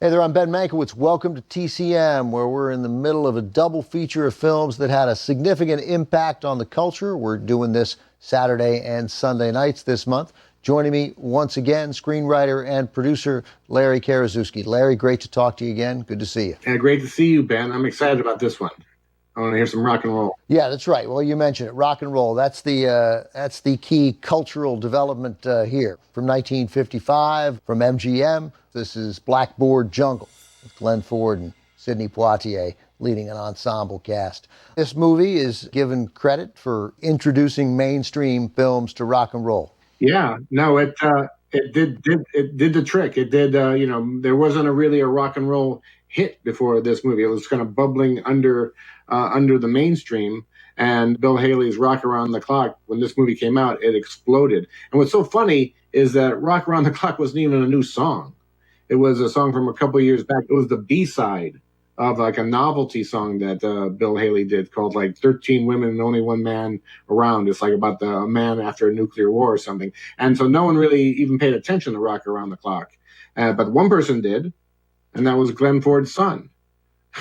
Hey there, I'm Ben Mankiewicz. Welcome to TCM, where we're in the middle of a double feature of films that had a significant impact on the culture. We're doing this Saturday and Sunday nights this month. Joining me once again, screenwriter and producer Larry Karaszewski. Larry, great to talk to you again. Good to see you. Yeah, great to see you, Ben. I'm excited about this one. I want to hear some rock and roll. Yeah, that's right. Well, you mentioned it, rock and roll. That's the key cultural development here. From 1955, from MGM, this is Blackboard Jungle with Glenn Ford and Sidney Poitier leading an ensemble cast. This movie is given credit for introducing mainstream films to rock and roll. Yeah, no, it did the trick. It did. There wasn't really a rock and roll hit before this movie. It was kind of bubbling under the mainstream. And Bill Haley's "Rock Around the Clock," when this movie came out, it exploded. And what's so funny is that "Rock Around the Clock" wasn't even a new song. It was a song from a couple of years back. It was the B-side of like a novelty song that Bill Haley did called like 13 Women and Only One Man Around. It's like about a man after a nuclear war or something. And so no one really even paid attention to "Rock Around the Clock." But one person did, and that was Glenn Ford's son.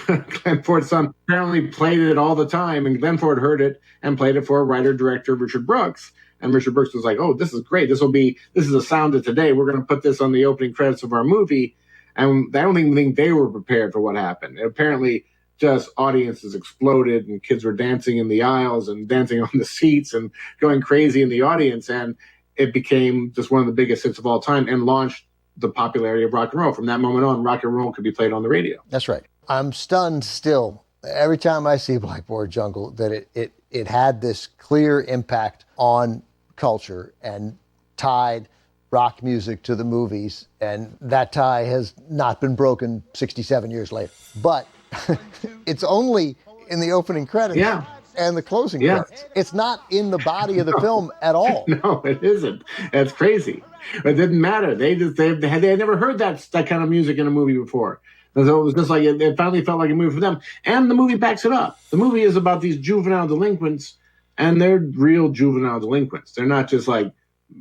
Glenn Ford's son apparently played it all the time, and Glenn Ford heard it and played it for writer-director Richard Brooks. And Richard Brooks was like, "Oh, this is great. This is the sound of today. We're going to put this on the opening credits of our movie." And I don't even think they were prepared for what happened. Apparently, just audiences exploded, and kids were dancing in the aisles and dancing on the seats and going crazy in the audience. And it became just one of the biggest hits of all time and launched the popularity of rock and roll. From that moment on, rock and roll could be played on the radio. That's right. I'm stunned still every time I see Blackboard Jungle that it had this clear impact on culture and tied rock music to the movies, and that tie has not been broken 67 years later. But it's only in the opening credits and the closing credits. It's not in the body of the film at all. No, it isn't. That's crazy. It didn't matter. They had never heard that kind of music in a movie before. And so it was just like it finally felt like a movie for them. And the movie backs it up. The movie is about these juvenile delinquents, and they're real juvenile delinquents. They're not just like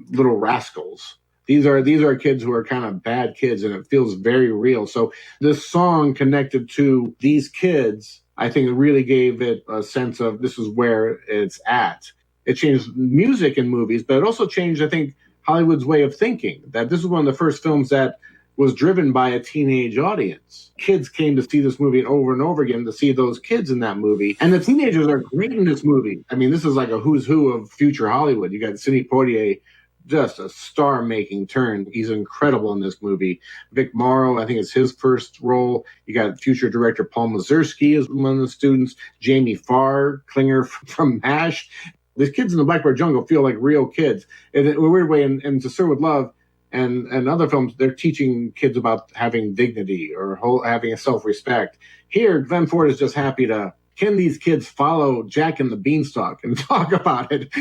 little rascals. These are kids who are kind of bad kids, and it feels very real. So this song connected to these kids, I think it really gave it a sense of this is where it's at. It changed music in movies, but it also changed, I think, Hollywood's way of thinking. That this is one of the first films that was driven by a teenage audience. Kids came to see this movie over and over again to see those kids in that movie. And the teenagers are great in this movie. I mean, this is like a who's who of future Hollywood. You got Sidney Poitier, just a star-making turn. He's incredible in this movie. Vic Morrow, I think it's his first role. You got future director Paul Mazursky as one of the students. Jamie Farr, Klinger from MASH. These kids in the Blackboard Jungle feel like real kids. In a weird way, and To Serve With Love and other films, they're teaching kids about having dignity or having a self-respect. Here, Glenn Ford is just happy to, can these kids follow Jack and the Beanstalk and talk about it?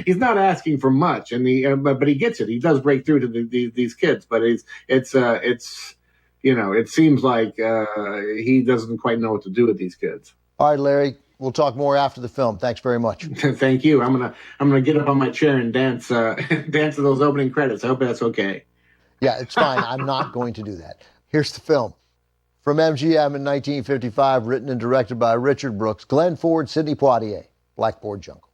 He's not asking for much, and but he gets it. He does break through to these kids, but it seems like he doesn't quite know what to do with these kids. All right, Larry, we'll talk more after the film. Thanks very much. Thank you. I'm gonna get up on my chair and dance dance to those opening credits. I hope that's okay. Yeah, it's fine. I'm not going to do that. Here's the film. From MGM in 1955, written and directed by Richard Brooks, Glenn Ford, Sidney Poitier, Blackboard Jungle.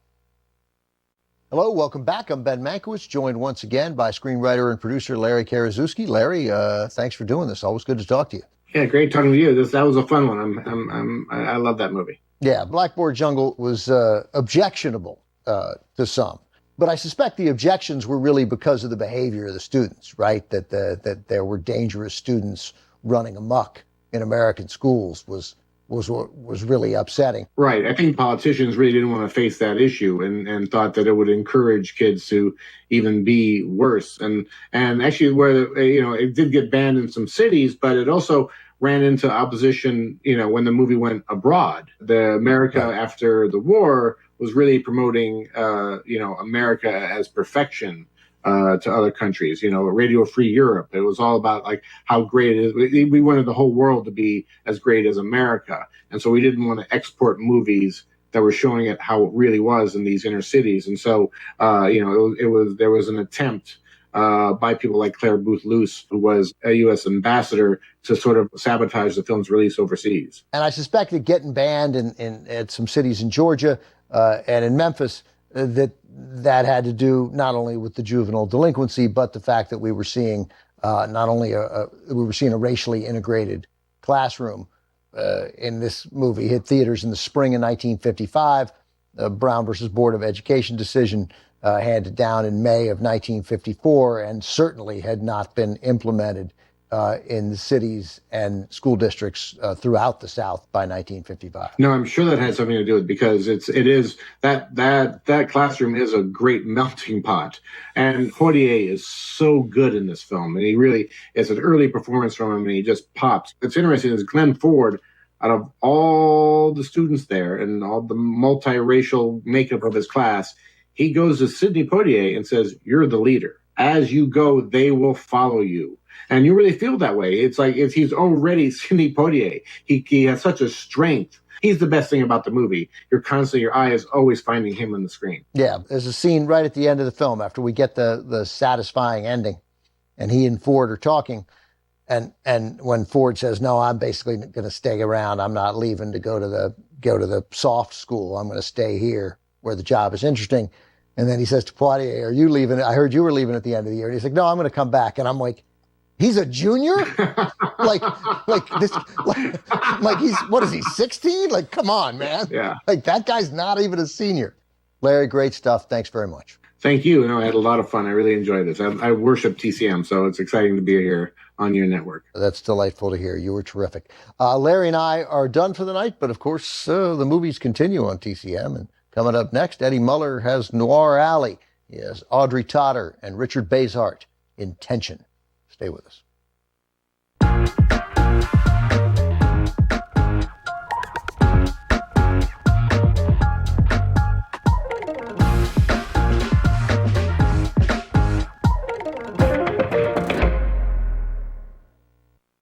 Hello, welcome back. I'm Ben Mankiewicz, joined once again by screenwriter and producer Larry Karaszewski. Larry, thanks for doing this. Always good to talk to you. Yeah, great talking to you. That was a fun one. I love that movie. Yeah, Blackboard Jungle was objectionable to some. But I suspect the objections were really because of the behavior of the students, right? That there were dangerous students running amok in American schools was really upsetting. Right. I think politicians really didn't want to face that issue and thought that it would encourage kids to even be worse. And actually, where it did get banned in some cities, but it also ran into opposition, when the movie went abroad. America after the war was really promoting, America as perfection to other countries, Radio Free Europe. It was all about like how great it is. We wanted the whole world to be as great as America. And so we didn't want to export movies that were showing it how it really was in these inner cities. And so, there was an attempt by people like Claire Booth Luce, who was a U.S. ambassador, to sort of sabotage the film's release overseas. And I suspect that getting banned at some cities in Georgia and in Memphis, that had to do not only with the juvenile delinquency, but the fact that we were seeing not only we were seeing a racially integrated classroom in this movie. Hit theaters in the spring of 1955. The Brown versus Board of Education decision handed down in May of 1954, and certainly had not been implemented in the cities and school districts throughout the South by 1955. No, I'm sure that had something to do with it, because it is that classroom is a great melting pot, and Poitier is so good in this film, and he really, it's an early performance from him, and he just pops. What's interesting is Glenn Ford, out of all the students there and all the multiracial makeup of his class, he goes to Sidney Poitier and says, "You're the leader. As you go, they will follow you." And you really feel that way. It's like he's already Sidney Poitier. He has such a strength. He's the best thing about the movie. Your eye is always finding him on the screen. Yeah, there's a scene right at the end of the film after we get the satisfying ending, and he and Ford are talking, and when Ford says, "No, I'm basically going to stay around. I'm not leaving to go to the soft school. I'm going to stay here where the job is interesting." And then he says to Poitier, "Are you leaving? I heard you were leaving at the end of the year." And he's like, "No, I'm going to come back." And I'm like, he's a junior? like he's, what is he, 16? Like, come on, man. Yeah. Like, that guy's not even a senior. Larry, great stuff. Thanks very much. Thank you. I had a lot of fun. I really enjoyed this. I worship TCM, so it's exciting to be here on your network. That's delightful to hear. You were terrific. Larry and I are done for the night, but of course, the movies continue on TCM. And coming up next, Eddie Muller has Noir Alley. He has Audrey Totter and Richard Basehart in Tension. Stay with us.